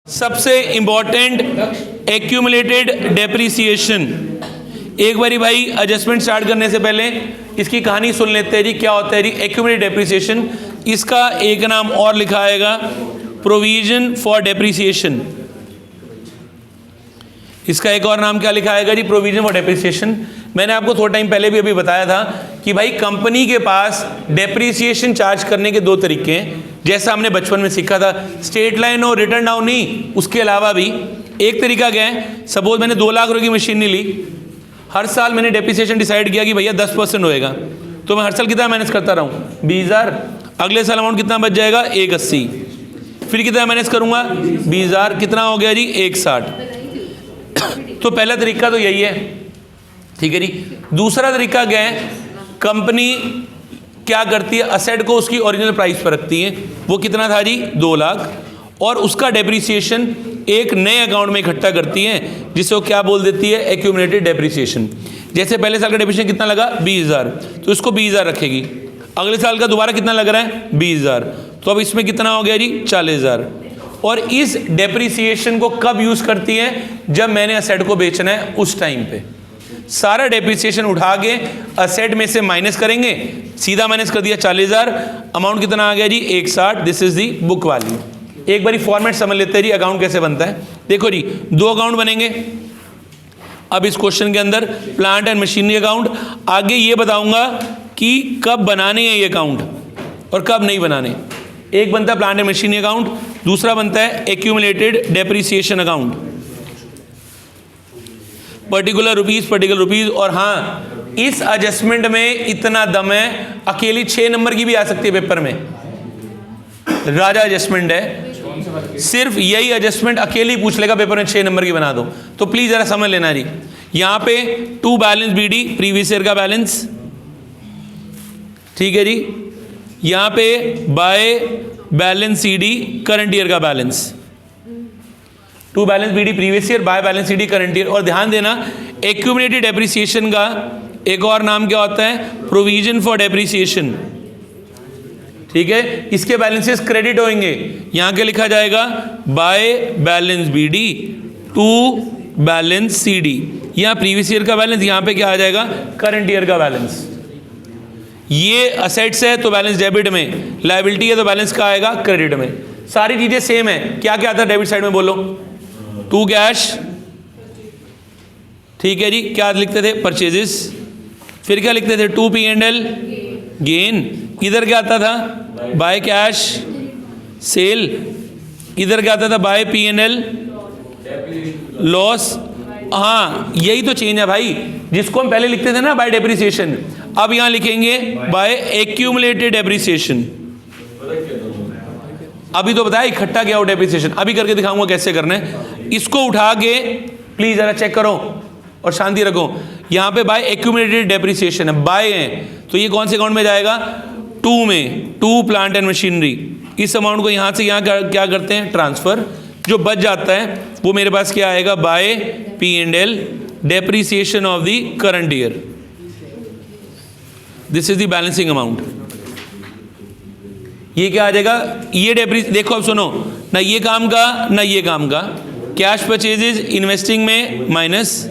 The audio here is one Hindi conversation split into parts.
सबसे इंपॉर्टेंट एक्यूमुलेटेड डेप्रिसिएशन। एक बारी भाई एडजस्टमेंट स्टार्ट करने से पहले इसकी कहानी सुन लेते हैं जी। क्या होता है जी एक्यूमुलेटेड डेप्रिसिएशन? इसका एक नाम और लिखा आएगा प्रोविजन फॉर डेप्रिसिएशन। इसका एक और नाम क्या लिखा आएगा जी? Provision for depreciation. मैंने आपको थोड़ा टाइम पहले भी अभी बताया था कि भाई कंपनी के पास डेप्रिसिएशन चार्ज करने के दो तरीके हैं, जैसा हमने बचपन में सीखा था। स्ट्रेट लाइन और रिटर्न डाउन नहीं, उसके अलावा भी एक तरीका क्या है। सपोज मैंने 2 लाख रुपए की मशीन नहीं ली, हर साल मैंने डेप्रिसिएशन डिसाइड किया कि भैया 10% होएगा, तो मैं हर साल कितना मैनेज करता रहूँ? 20,000। अगले साल अमाउंट कितना बच जाएगा? 180। फिर कितना मैनेज करूँगा? 20,000। कितना हो गया जी? 160। तो पहला तरीका तो यही है, ठीक है जी। दूसरा तरीका क्या है? कंपनी क्या करती है, असेट को उसकी ओरिजिनल प्राइस पर रखती है। वो कितना था जी? 2 लाख। और उसका डेप्रिसिएशन एक नए अकाउंट में इकट्ठा करती है, जिसे वो क्या बोल देती है? Accumulated depreciation. जैसे पहले साल का डेप्रिसिएशन कितना लगा? 20,000, तो इसको 20,000 रखेगी। अगले साल का दोबारा कितना लग रहा है? 20,000। तो अब इसमें कितना हो गया जी? 40,000। और इस डेप्रिसिएशन को कब यूज करती है? जब मैंने असेट को बेचना है उस टाइम पे। सारा डेप्रिसिएशन उठा के असेट में से माइनस करेंगे, सीधा माइनस कर दिया 40,000। अमाउंट कितना आ गया जी? 160। This is the book value. एक बारी फॉर्मेट समझ लेते हैं जी, अकाउंट कैसे बनता है। देखो जी, 2 अकाउंट बनेंगे अब इस क्वेश्चन के अंदर, प्लांट एंड मशीनरी अकाउंट। आगे ये बताऊंगा कि कब बनाने हैं ये अकाउंट और कब नहीं बनाने। एक बनता है प्लांट एंड मशीनरी अकाउंट, दूसरा बनता है accumulated depreciation account. Particular rupees. और हाँ, इस एडजस्टमेंट में इतना दम है, अकेली 6 नंबर की भी आ सकती है पेपर में। राजा एडजस्टमेंट है, सिर्फ यही एडजस्टमेंट अकेली पूछ लेगा पेपर में, 6 नंबर की बना दो। तो प्लीज जरा समझ लेना जी। यहां पे to balance b d, previous year का बैलेंस, ठीक है जी। यहां पे by balance c d, current year का बैलेंस। To balance b d previous year, by balance c d current year. और ध्यान देना, एक्यूमुलेटेड डेप्रिसिएशन का एक और नाम क्या होता है? प्रोविजन फॉर डेप्रिसिएशन, ठीक है। इसके बैलेंसेस क्रेडिट होंगे, यहां के लिखा जाएगा by balance BD to balance CD. यहां प्रीवियस ईयर का बैलेंस, यहां पे क्या आ जाएगा? करंट ईयर का बैलेंस। ये असेट्स है तो बैलेंस डेबिट में, लायबिलिटी है तो बैलेंस का आएगा? क्रेडिट में। सारी चीजें सेम है। क्या क्या आता है डेबिट साइड में? बोलो। टू कैश, ठीक है जी। क्या लिखते थे? परचेजेस। फिर क्या लिखते थे? To P&L gain. इधर क्या आता था? By cash sale. इधर क्या आता था? By P&L loss. हाँ, यही तो चेंज है भाई, जिसको हम पहले लिखते थे ना बाय डेप्रिसिएशन, अब यहां लिखेंगे बाय एक्यूमुलेटेड डेप्रिसिएशन। अभी तो बताया इकट्ठा क्या हो डेप्रिसिएशन, अभी करके दिखाऊंगा कैसे करना है। इसको उठा के प्लीज जरा चेक करो और शांति रखो। यहां पे बाय एक्यूमुलेटेड डेप्रिसिएशन है, बाय है, तो ये कौन से अकाउंट में जाएगा? 2 में, टू प्लांट एंड मशीनरी। इस अमाउंट को यहां से यहां क्या करते हैं? ट्रांसफर। जो बच जाता है वो मेरे पास क्या आएगा? By P&L depreciation of the current year. This is the balancing amount. ये क्या आ जाएगा? ये देखो अब सुनो, ना ये काम का ना ये काम का। कैश परचेजेज इन्वेस्टिंग में माइनस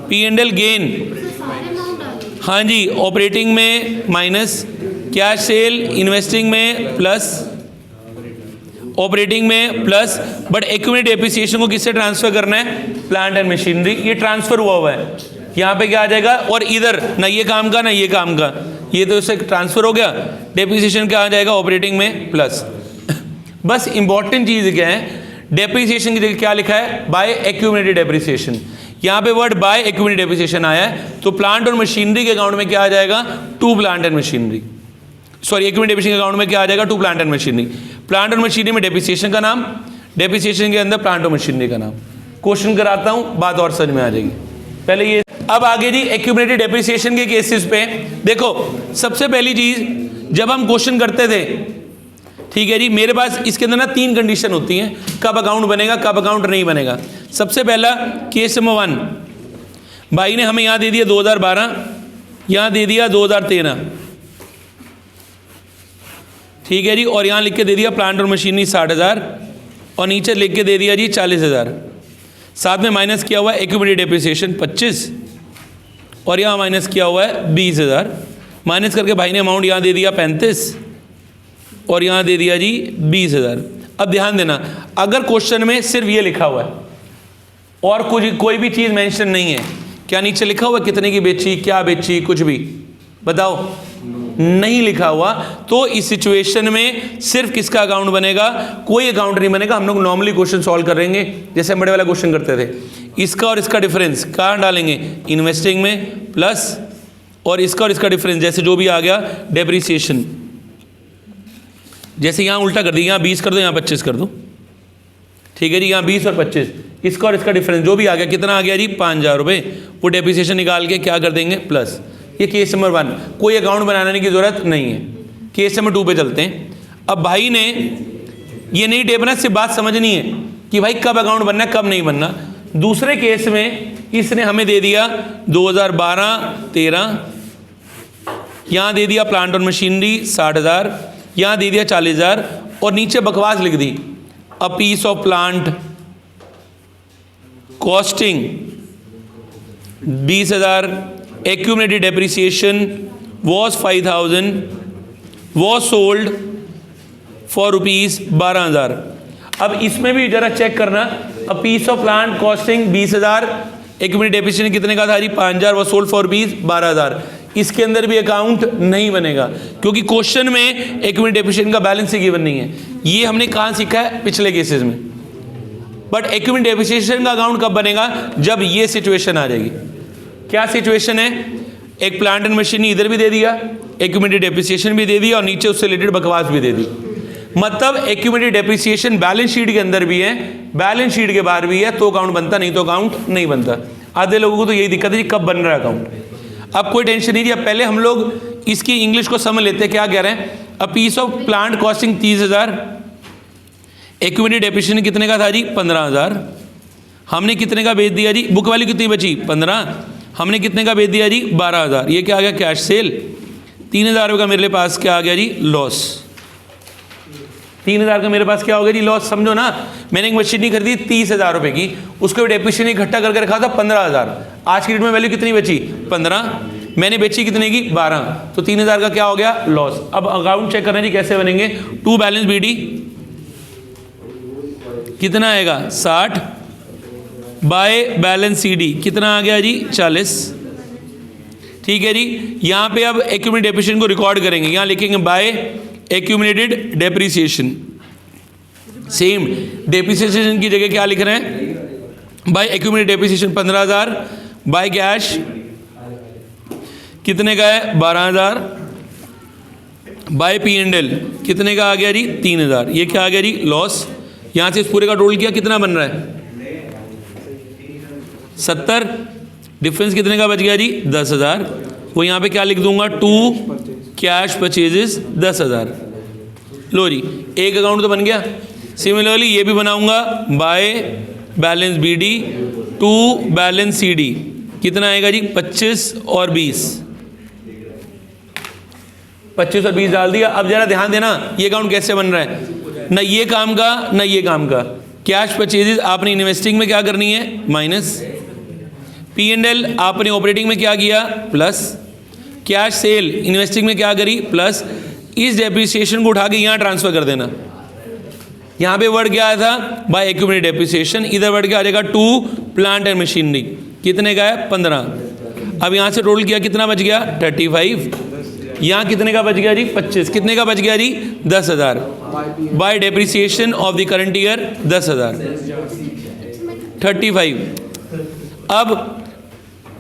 P&L गेन, हाँ जी, ऑपरेटिंग में माइनस, कैश सेल इन्वेस्टिंग में प्लस, ऑपरेटिंग में प्लस। बट एक्यूमुलेटेड डेप्रिसिएशन को किससे ट्रांसफर करना है? Plant and machinery. ये ट्रांसफर हुआ हुआ है, यहाँ पे क्या आ जाएगा? और इधर ना ये काम का ना ये काम का, ये तो इससे ट्रांसफर हो गया। डेप्रिसिएशन क्या आ जाएगा? ऑपरेटिंग में प्लस। बस इंपॉर्टेंट चीज क्या है, डेप्रिसिएशन की जगह क्या लिखा है? By accumulated depreciation. यहाँ पे वर्ड बाय एक्यूमुलेटेड डेप्रिसिएशन आया है, तो प्लांट और मशीनरी के अकाउंट में क्या आ जाएगा? To plant and machinery. Sorry, accumulated depreciation के अकाउंट में क्या आ जाएगा? To plant and machinery. Plant और मशीनरी में डेप्रिसिएशन का नाम, डेप्रिसिएशन के अंदर प्लांट और मशीनरी का नाम। क्वेश्चन कराता हूं, बात और समझ में आ जाएगी। पहले ये, अब आगे जी एक्यूमुलेटेड डेप्रिसिएशन के केसेस पे देखो। सबसे पहली चीज, जब हम क्वेश्चन करते थे, ठीक है जी, मेरे पास इसके अंदर ना 3 कंडीशन होती हैं, कब अकाउंट बनेगा, कब अकाउंट नहीं बनेगा। सबसे पहला केस नंबर 1, भाई ने हमें यहां दे दिया 2012, यहां दे दिया 2013, ठीक है जी, और यहां लिख के दे दिया प्लांट और मशीनरी 60,000 और नीचे लिख के दे दिया जी 40,000, साथ में माइनस किया हुआ है एक्यूमुलेटेड डेप्रिसिएशन 25 और यहाँ माइनस किया हुआ है 20,000। माइनस करके भाई ने अमाउंट यहाँ दे दिया 35 और यहाँ दे दिया जी 20,000। अब ध्यान देना, अगर क्वेश्चन में सिर्फ ये लिखा हुआ है और कुछ कोई भी चीज़ मेंशन नहीं है, क्या नीचे लिखा हुआ कितने की बेची, क्या बेची, कुछ भी बताओ, नहीं लिखा हुआ, तो इस सिचुएशन में सिर्फ किसका अकाउंट बनेगा, कोई अकाउंट नहीं बनेगा। हम लोग नॉर्मली क्वेश्चन सॉल्व करेंगे जैसे हम बड़े वाला क्वेश्चन करते थे, इसका और इसका डिफरेंस कहाँ डालेंगे, इन्वेस्टिंग में, प्लस और इसका डिफरेंस जैसे जो भी आ गया डेप्रिसिएशन, जैसे यहाँ उल्टा कर दी, यहाँ 20 कर दो, यहाँ 25 कर दो, ठीक है जी, यहाँ 20 और 25, इसका और इसका डिफरेंस जो भी आ गया, कितना आ गया जी 5,000 रुपये, वो डेप्रिसिएशन निकाल के क्या कर देंगे प्लस। ये केस नंबर 1, कोई अकाउंट बनाने की ज़रूरत नहीं है। केस नंबर 2 पे चलते हैं। अब भाई ने ये नहीं टेपना, सिर्फ बात समझनी है कि भाई कब अकाउंट बनना है कब नहीं बनना। दूसरे केस में इसने हमें दे दिया 2012-13, यहाँ दे दिया प्लांट और मशीनरी 60,000, यहाँ दे दिया 40,000 और नीचे बकवास लिख दी, a piece of plant costing 20,000, accumulated depreciation was 5,000, was sold for rupees 12,000। अब इसमें भी जरा चेक करना, a piece of plant costing 20,000, accumulated depreciation कितने का था जी 5,000, was sold for rupees 12,000। इसके अंदर भी अकाउंट नहीं बनेगा क्योंकि क्वेश्चन में accumulated depreciation का बैलेंस ही गिवन नहीं है। ये हमने कहाँ सीखा है, पिछले केसेस में। बट accumulated depreciation का अकाउंट कब बनेगा, जब ये सिचुएशन आ जाएगी। क्या सिचुएशन है, एक प्लांट एंड मशीनरी इधर भी दे दिया, एक्यूमुलेटेड डेप्रिसिएशन भी दे दिया और नीचे उससे रिलेटेड बकवास भी दे दी। मतलब एक्यूमुलेटेड डेप्रिसिएशन बैलेंस शीट के अंदर भी है, बैलेंस शीट के बाहर भी है, तो अकाउंट बनता, नहीं तो अकाउंट नहीं बनता। आधे लोगों को तो यही दिक्कत है कि कब बन रहा है अकाउंट। अब कोई टेंशन नहीं, अब पहले हम लोग इसकी इंग्लिश को समझ लेते हैं, क्या कह रहे हैं। A piece of plant costing 30,000, accumulated depreciation कितने का था जी 15,000, हमने कितने का बेच दिया जी, बुक वाली कितनी बची 15, हमने कितने का बेच दिया जी 12,000। ये क्या आ गया कैश सेल। 3,000 रुपये का मेरे पास क्या आ गया जी लॉस। 3,000 का मेरे पास क्या हो गया जी लॉस। समझो ना, मैंने एक मशीन नहीं खरीदी 30,000 रुपये की, उसको डेप्रिसिएशन इकट्ठा करके रखा था 15,000, आज की डेट में वैल्यू कितनी बची 15, मैंने बेची कितने की 12, तो 3,000 का क्या हो गया लॉस। अब अकाउंट चेक करना जी कैसे बनेंगे। टू बैलेंस बीडी कितना आएगा 60 बाय बैलेंस सीडी कितना आ गया जी 40, ठीक है जी। यहाँ पे अब एक्यूमुलेटेड डेप्रिसिएशन को रिकॉर्ड करेंगे, यहाँ लिखेंगे by accumulated depreciation. Same depreciation की जगह क्या लिख रहे हैं, by accumulated depreciation 15,000, by cash कितने का है 12,000, बाय पी एंड एल कितने का आ गया जी 3,000। ये क्या आ गया जी लॉस। यहाँ से इस पूरे का टोटल किया कितना बन रहा है 70, डिफरेंस कितने का बच गया जी 10,000। वो यहाँ पे क्या लिख दूंगा, टू कैश परचेजेस 10,000। लो जी एक अकाउंट तो बन गया। सिमिलरली ये भी बनाऊंगा by balance BD to balance CD कितना आएगा जी 25 और 20, 25 और 20 डाल दिया। अब जरा ध्यान देना ये अकाउंट कैसे बन रहा है, ना ये काम का ना ये काम का। कैश परचेजेस आपने इन्वेस्टिंग में क्या करनी है माइनस, पी एंड एल आपने ऑपरेटिंग में क्या किया प्लस, कैश सेल इन्वेस्टिंग में क्या करी प्लस। इस डेप्रिसिएशन को उठा के यहाँ ट्रांसफर कर देना। यहाँ पे वर्ड क्या आया था बाय एक्यूमुलेटेड डेप्रिसिएशन, इधर वर्ड क्या आ जाएगा टू प्लांट एंड मशीनरी कितने का है 15। अब यहाँ से टोटल किया कितना बच गया 35, यहाँ कितने का बच गया जी 25, कितने का बच गया जी 10,000 bye depreciation of the current year 10,000 35। अब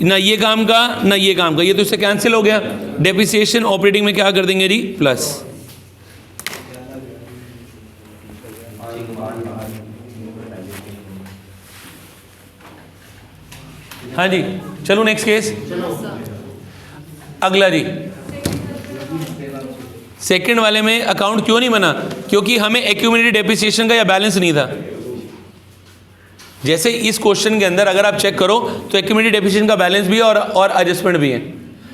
ना ये काम का ना ये काम का, ये तो इससे कैंसिल हो गया। डेप्रिसिएशन ऑपरेटिंग में क्या कर देंगे जी प्लस। हाँ जी चलो नेक्स्ट केस। अगला जी सेकंड वाले में अकाउंट क्यों नहीं बना, क्योंकि हमें एक्यूमुलेटेड डेप्रिसिएशन का या बैलेंस नहीं था। जैसे इस क्वेश्चन के अंदर अगर आप चेक करो तो एक्यूमुलेटेड डेप्रिसिएशन का बैलेंस भी है और एडजस्टमेंट भी है।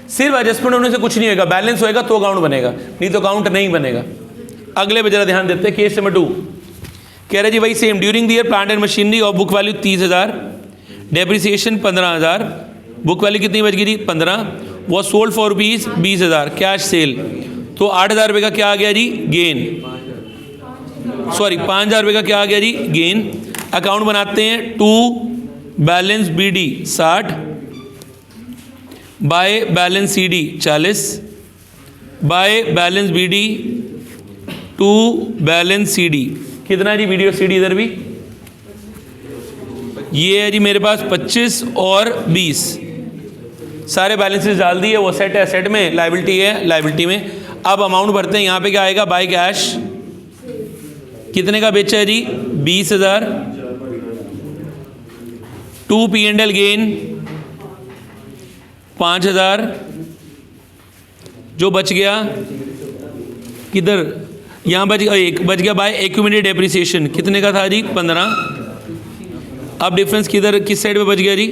सिर्फ एडजस्टमेंट होने से कुछ नहीं होगा, बैलेंस होएगा तो अकाउंट बनेगा, नहीं तो अकाउंट नहीं बनेगा। अगले पे जरा ध्यान देते हैं केस नंबर 2। कह रहे जी भाई same during the year plant and machinery और book value 30,000, depreciation 15,000, book value कितनी बच गई थी 15, वो sold for rupees 20,000 cash sale, तो 8,000 रुपये का क्या आ गया जी गेन, सॉरी 5,000 रुपये का क्या आ गया जी गेन। अकाउंट बनाते हैं, to balance B D 60 by balance C D 40 by balance B D to balance C D, कितना है जी वीडियो सी डी इधर भी, ये है जी मेरे पास 25 और 20, सारे बैलेंसेस डाल दिए, वो सेट है सेट में, लाइबिलिटी है लाइबिलिटी में। अब अमाउंट भरते हैं, यहाँ पे क्या आएगा बाय कैश, कितने का बेचा है जी 20,000, to P and L gain 5,000, जो बच गया किधर, यहाँ बच गया बाय एक्यूमुलेटेड डेप्रिसिएशन, कितने का था जी 15, अब डिफरेंस किधर किस साइड पे बच गया जी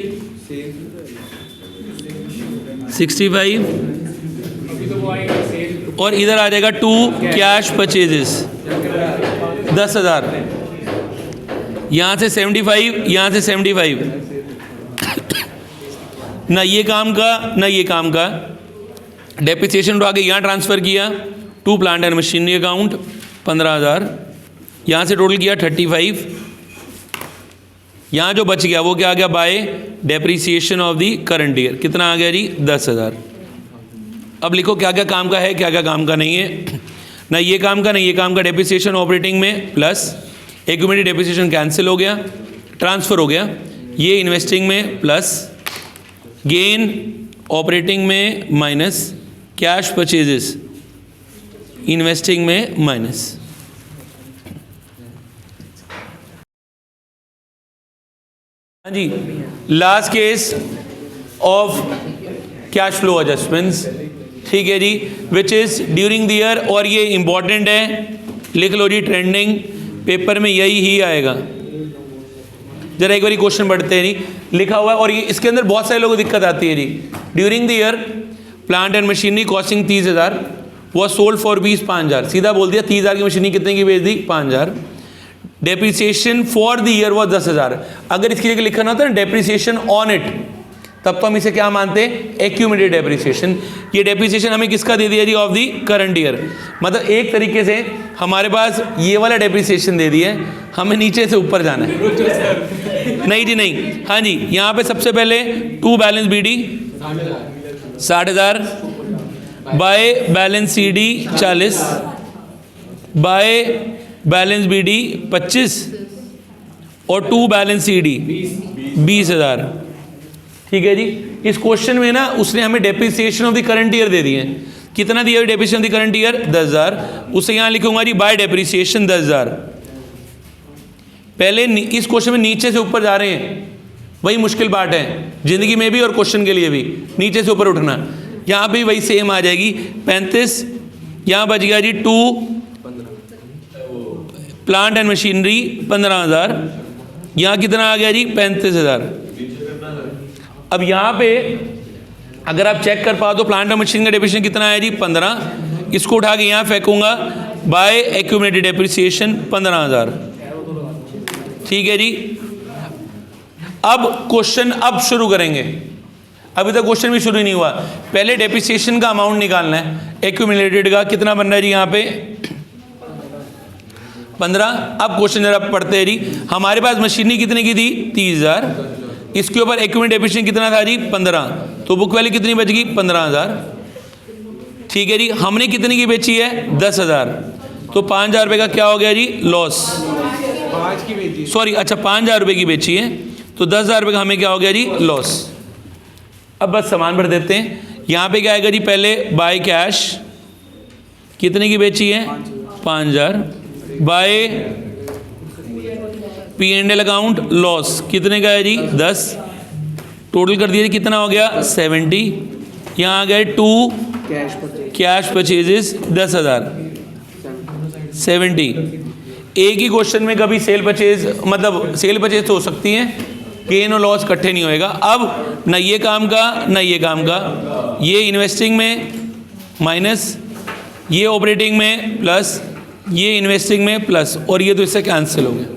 65, और इधर आ जाएगा टू कैश परचेजेस 10,000, यहाँ से 75, यहाँ से 75, ना ये काम का ना ये काम का, डेप्रिसिएशन उठा के यहाँ ट्रांसफ़र किया to plant and machinery account 15,000, यहाँ से टोटल किया 35, यहाँ जो बच गया वो क्या आ गया bye depreciation of the current year, कितना आ गया जी 10,000। अब लिखो क्या क्या काम का है क्या क्या काम का नहीं है, ना ये काम का ना ये काम का, डेप्रिसिएशन ऑपरेटिंग में प्लस एक्यूमुलेटेड डेप्रिसिएशन कैंसिल हो गया, ट्रांसफ़र हो गया, ये इन्वेस्टिंग में प्लस, गेन ऑपरेटिंग में माइनस, कैश परचेजेस इन्वेस्टिंग में माइनस। हाँ जी, last case of cash flow adjustments, ठीक है जी, which is during the year, और ये इंपॉर्टेंट है, लिख लो जी, ट्रेंडिंग पेपर में यही ही आएगा, जरा एक बार क्वेश्चन पढ़ते हैं जी, लिखा हुआ है, और ये इसके अंदर बहुत सारे लोगों को दिक्कत आती है जी। During the year plant and machinery costing 30,000 वो सोल्ड फॉर 5,000, सीधा बोल दिया 30,000 की मशीनरी कितने की बेच दी 5,000, डेप्रिसिएशन फॉर द ईयर वो 10,000। अगर इसकी जगह लिखना होता है ना डेप्रिसिएशन ऑन इट, तब तो हम इसे क्या मानते हैं एक्यूमुलेटेड डेप्रिसिएशन। ये डेप्रिसिएशन हमें किसका दे दिया जी ऑफ द करंट ईयर, मतलब एक तरीके से हमारे पास ये वाला डेप्रिसिएशन दे दिया है, हमें नीचे से ऊपर जाना है। नहीं जी नहीं, हाँ जी, यहाँ पे सबसे पहले to balance B D 60,000 by balance C D 40 by balance B D 25 और टू बैलेंस सी डी 20,000, ठीक है जी। इस क्वेश्चन में ना उसने हमें depreciation of the current year दे दिए हैं, कितना दिया depreciation of the current year 10,000, उसे यहाँ लिखूंगा जी बाय डेप्रिसिएशन 10,000। पहले इस क्वेश्चन में नीचे से ऊपर जा रहे हैं, वही मुश्किल पार्ट है जिंदगी में भी और क्वेश्चन के लिए भी, नीचे से ऊपर उठना। यहाँ भी वही सेम आ जाएगी 35, यहाँ बच गया जी टू प्लांट एंड मशीनरी 15,000, यहाँ कितना आ गया जी 35,000। अब यहाँ पे अगर आप चेक कर पाओ तो प्लांट एंड मशीन का डेप्रिसिएशन कितना है जी 15, इसको उठा के यहाँ फेंकूंगा बाय एक्यूमुलेटेड डेप्रिसिएशन 15,000, ठीक है जी। अब क्वेश्चन अब शुरू करेंगे, अभी तक क्वेश्चन भी शुरू नहीं हुआ, पहले डेप्रिसिएशन का अमाउंट निकालना है, एक्यूमुलेटेड का कितना बन रहा है जी यहाँ पे 15। अब क्वेश्चन जरा पढ़ते हैं जी, हमारे पास मशीनरी कितने की थी 30,000, इसके ऊपर एक्यूमुलेटेड डेप्रिसिएशन कितना था जी 15, तो बुक वैल्यू कितनी बच गई 15,000, ठीक है जी। हमने कितने की बेची है 10,000, तो 5,000 रुपये का क्या हो गया जी लॉस, सॉरी अच्छा 5,000 रुपये की बेची है, तो 10,000 रुपये का हमें क्या हो गया जी लॉस। अब बस सामान भर देते हैं, यहाँ पे क्या आएगा जी, पहले बाय कैश कितने की बेची है 5,000, by P and L account loss कितने का है जी 10, टोटल कर दिया कितना हो गया 70, यहाँ आ गए टू कैश परचेजेस 10,000 70। एक ही क्वेश्चन में कभी सेल परचेज मतलब सेल परचेज तो हो सकती है, गेन और लॉस इकट्ठे नहीं होएगा। अब ना ये काम का ना ये काम का, ये इन्वेस्टिंग में माइनस, ये ऑपरेटिंग में प्लस, ये इन्वेस्टिंग में प्लस, और ये तो इससे कैंसिल हो गया।